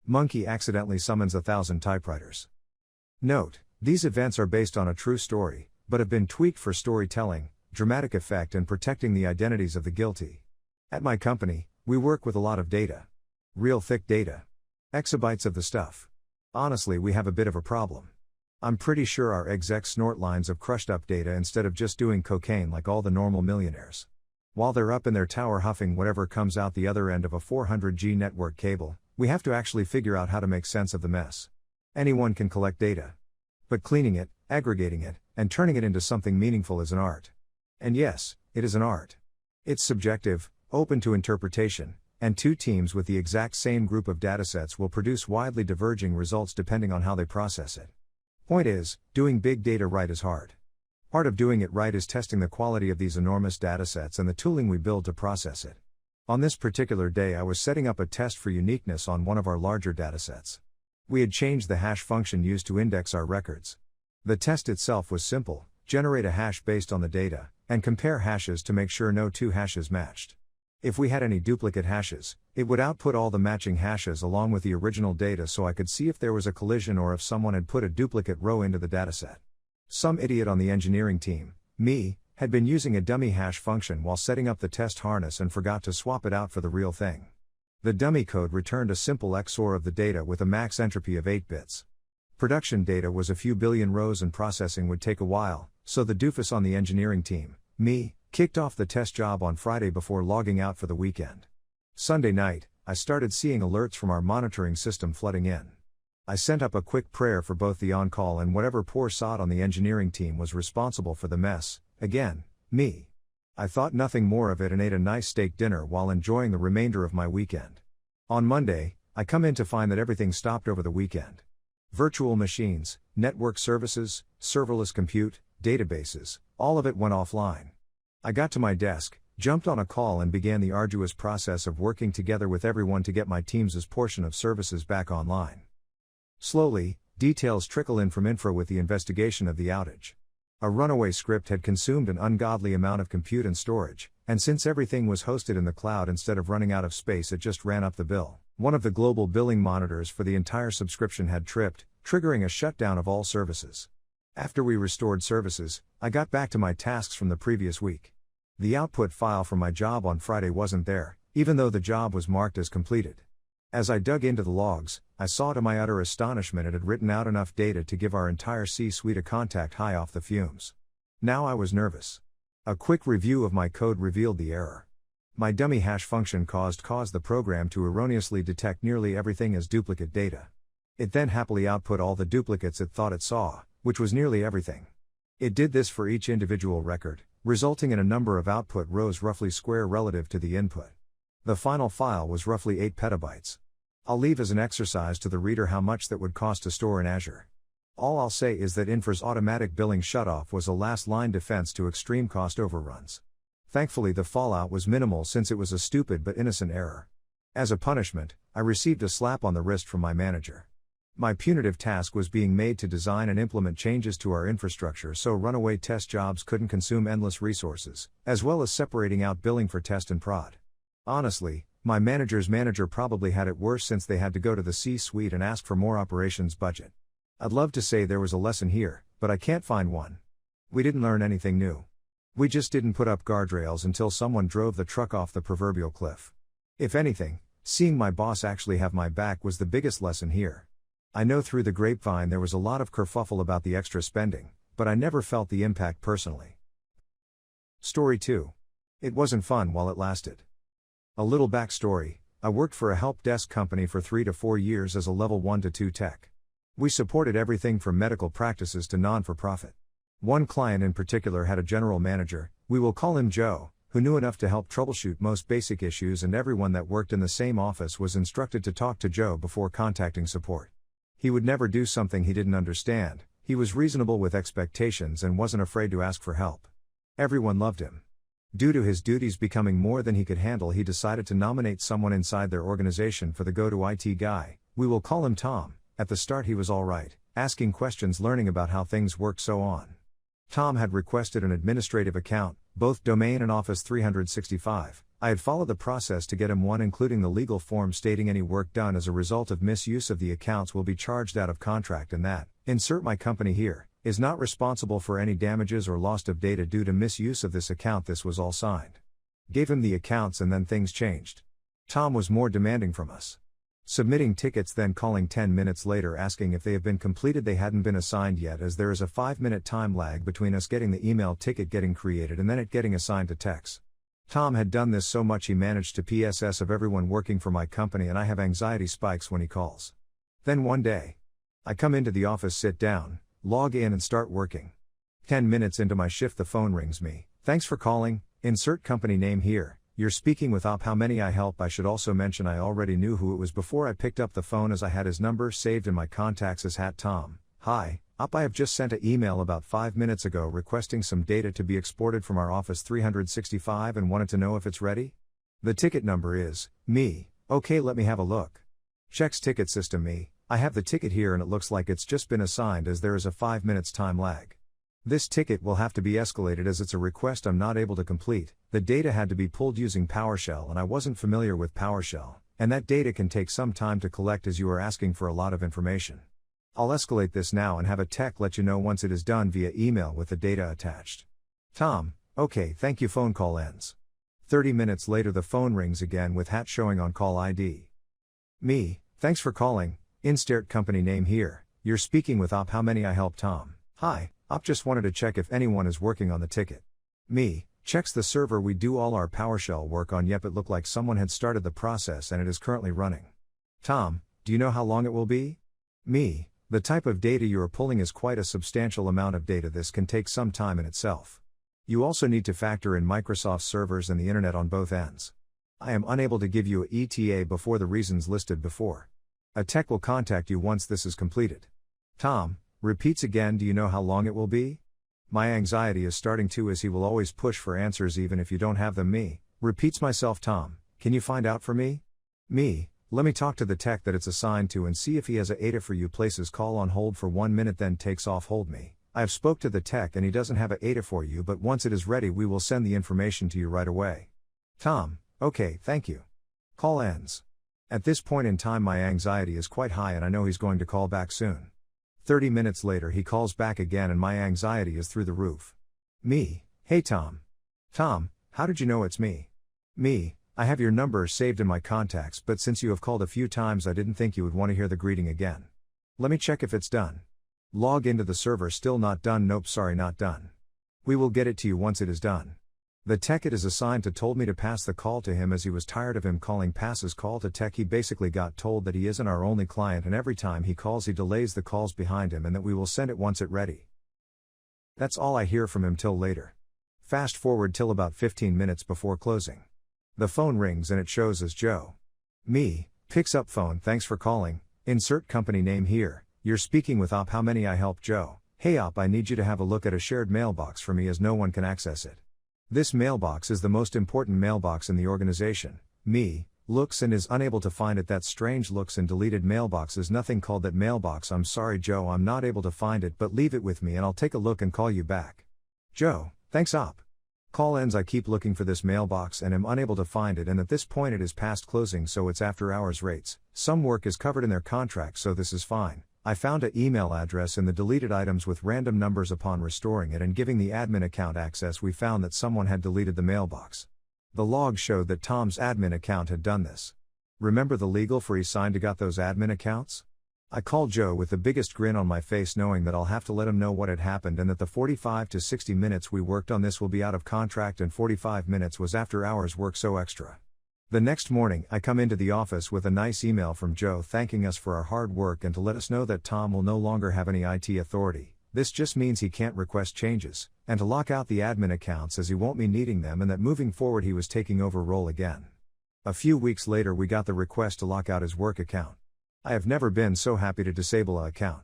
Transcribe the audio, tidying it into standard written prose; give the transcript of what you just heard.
Monkey accidentally summons 1,000 typewriters. Note: these events are based on a true story, but have been tweaked for storytelling, dramatic effect, and protecting the identities of the guilty. At my company, we work with a lot of data. Real thick data. Exabytes of the stuff. Honestly, we have a bit of a problem. I'm pretty sure our execs snort lines of crushed up data instead of just doing cocaine like all the normal millionaires. While they're up in their tower huffing whatever comes out the other end of a 400G network cable, we have to actually figure out how to make sense of the mess. Anyone can collect data. But cleaning it, aggregating it, and turning it into something meaningful is an art. And yes, it is an art. It's subjective, open to interpretation, and two teams with the exact same group of datasets will produce widely diverging results depending on how they process it. Point is, doing big data right is hard. Part of doing it right is testing the quality of these enormous datasets and the tooling we build to process it. On this particular day, I was setting up a test for uniqueness on one of our larger datasets. We had changed the hash function used to index our records. The test itself was simple: generate a hash based on the data, and compare hashes to make sure no two hashes matched. If we had any duplicate hashes, it would output all the matching hashes along with the original data so I could see if there was a collision or if someone had put a duplicate row into the dataset. Some idiot on the engineering team, me, had been using a dummy hash function while setting up the test harness and forgot to swap it out for the real thing. The dummy code returned a simple XOR of the data with a max entropy of 8 bits. Production data was a few billion rows and processing would take a while, so the doofus on the engineering team, me, kicked off the test job on Friday before logging out for the weekend. Sunday night, I started seeing alerts from our monitoring system flooding in. I sent up a quick prayer for both the on-call and whatever poor sod on the engineering team was responsible for the mess, again, me. I thought nothing more of it and ate a nice steak dinner while enjoying the remainder of my weekend. On Monday, I come in to find that everything stopped over the weekend. Virtual machines, network services, serverless compute, databases, all of it went offline. I got to my desk, jumped on a call and began the arduous process of working together with everyone to get my team's portion of services back online. Slowly, details trickle in from infra with the investigation of the outage. A runaway script had consumed an ungodly amount of compute and storage, and since everything was hosted in the cloud instead of running out of space, it just ran up the bill. One of the global billing monitors for the entire subscription had tripped, triggering a shutdown of all services. After we restored services, I got back to my tasks from the previous week. The output file for my job on Friday wasn't there, even though the job was marked as completed. As I dug into the logs, I saw to my utter astonishment it had written out enough data to give our entire C-suite a contact high off the fumes. Now I was nervous. A quick review of my code revealed the error. My dummy hash function caused the program to erroneously detect nearly everything as duplicate data. It then happily output all the duplicates it thought it saw, which was nearly everything. It did this for each individual record, resulting in a number of output rows roughly square relative to the input. The final file was roughly 8 petabytes. I'll leave as an exercise to the reader how much that would cost to store in Azure. All I'll say is that Infra's automatic billing shutoff was a last-line defense to extreme cost overruns. Thankfully the fallout was minimal since it was a stupid but innocent error. As a punishment, I received a slap on the wrist from my manager. My punitive task was being made to design and implement changes to our infrastructure so runaway test jobs couldn't consume endless resources, as well as separating out billing for test and prod. Honestly, my manager's manager probably had it worse since they had to go to the C-suite and ask for more operations budget. I'd love to say there was a lesson here, but I can't find one. We didn't learn anything new. We just didn't put up guardrails until someone drove the truck off the proverbial cliff. If anything, seeing my boss actually have my back was the biggest lesson here. I know through the grapevine there was a lot of kerfuffle about the extra spending, but I never felt the impact personally. Story 2. It wasn't fun while it lasted. A little backstory: I worked for a help desk company for 3 to 4 years as a level 1 to 2 tech. We supported everything from medical practices to non-for-profit. One client in particular had a general manager, we will call him Joe, who knew enough to help troubleshoot most basic issues, and everyone that worked in the same office was instructed to talk to Joe before contacting support. He would never do something he didn't understand, he was reasonable with expectations and wasn't afraid to ask for help. Everyone loved him. Due to his duties becoming more than he could handle, he decided to nominate someone inside their organization for the go-to-IT guy, we will call him Tom. At the start he was alright, asking questions, learning about how things worked, so on. Tom had requested an administrative account, both Domain and Office 365, I had followed the process to get him one, including the legal form stating any work done as a result of misuse of the accounts will be charged out of contract, and that, insert my company here, is not responsible for any damages or loss of data due to misuse of this account. This was all signed. Gave him the accounts, and then things changed. Tom was more demanding from us. Submitting tickets, then calling 10 minutes later asking if they have been completed. They hadn't been assigned yet, as there is a 5-minute time lag between us getting the email ticket getting created and then it getting assigned to techs. Tom had done this so much he managed to PSS of everyone working for my company, and I have anxiety spikes when he calls. Then one day, I come into the office, sit down, log in and start working. 10 minutes into my shift the phone rings me. Thanks for calling, insert company name here. You're speaking with Op. How may I help? I should also mention I already knew who it was before I picked up the phone, as I had his number saved in my contacts as Tom. Hi, Op. I have just sent an email about 5 minutes ago requesting some data to be exported from our Office 365 and wanted to know if it's ready. The ticket number is, me. Okay, let me have a look. Checks ticket system. Me. I have the ticket here and it looks like it's just been assigned, as there is a 5 minutes time lag. This ticket will have to be escalated as it's a request I'm not able to complete. The data had to be pulled using PowerShell and I wasn't familiar with PowerShell, and that data can take some time to collect as you are asking for a lot of information. I'll escalate this now and have a tech let you know once it is done via email with the data attached. Tom, okay, thank you. Phone call ends. 30 minutes later the phone rings again with hat showing on call ID. Me, thanks for calling, insert company name here. You're speaking with Op. How may I help? Tom, hi. Op, just wanted to check if anyone is working on the ticket. Me, checks the server we do all our PowerShell work on. Yep, it looked like someone had started the process and it is currently running. Tom, do you know how long it will be? Me, the type of data you are pulling is quite a substantial amount of data. This can take some time in itself. You also need to factor in Microsoft servers and the internet on both ends. I am unable to give you a ETA before the reasons listed before. A tech will contact you once this is completed. Tom, repeats again, do you know how long it will be? My anxiety is starting to, as he will always push for answers even if you don't have them. Me, repeats myself. Tom, can you find out for me? Me, let me talk to the tech that it's assigned to and see if he has a ATA for you. Places call on hold for 1 minute then takes off. Hold me. I have spoke to the tech and he doesn't have a ATA for you, but once it is ready we will send the information to you right away. Tom, okay, thank you. Call ends. At this point in time my anxiety is quite high and I know he's going to call back soon. 30 minutes later he calls back again and my anxiety is through the roof. Me, hey Tom. Tom, how did you know it's me? Me, I have your number saved in my contacts, but since you have called a few times I didn't think you would want to hear the greeting again. Let me check if it's done. Log into the server. Still not done. Nope, sorry, not done. We will get it to you once it is done. The tech it is assigned to told me to pass the call to him as he was tired of him calling. Passes call to tech. He basically got told that he isn't our only client and every time he calls he delays the calls behind him and that we will send it once it ready. That's all I hear from him till later. Fast forward till about 15 minutes before closing. The phone rings and it shows as Joe. Me, picks up phone. Thanks for calling, insert company name here. You're speaking with Op. How may I help? Joe, hey Op, I need you to have a look at a shared mailbox for me as no one can access it. This mailbox is the most important mailbox in the organization. Me, looks and is unable to find it. That's strange. Looks and deleted mailboxes. Nothing called that mailbox. I'm sorry Joe, I'm not able to find it, but leave it with me and I'll take a look and call you back. Joe, thanks Op. Call ends. I keep looking for this mailbox and am unable to find it, and at this point it is past closing, so it's after hours rates. Some work is covered in their contract, so this is fine. I found an email address in the deleted items with random numbers. Upon restoring it and giving the admin account access, we found that someone had deleted the mailbox. The log showed that Tom's admin account had done this. Remember the legal free sign to got those admin accounts? I called Joe with the biggest grin on my face, knowing that I'll have to let him know what had happened and that the 45 to 60 minutes we worked on this will be out of contract and 45 minutes was after hours work, so extra. The next morning, I come into the office with a nice email from Joe thanking us for our hard work and to let us know that Tom will no longer have any IT authority. This just means he can't request changes, and to lock out the admin accounts as he won't be needing them, and that moving forward he was taking over role again. A few weeks later we got the request to lock out his work account. I have never been so happy to disable an account.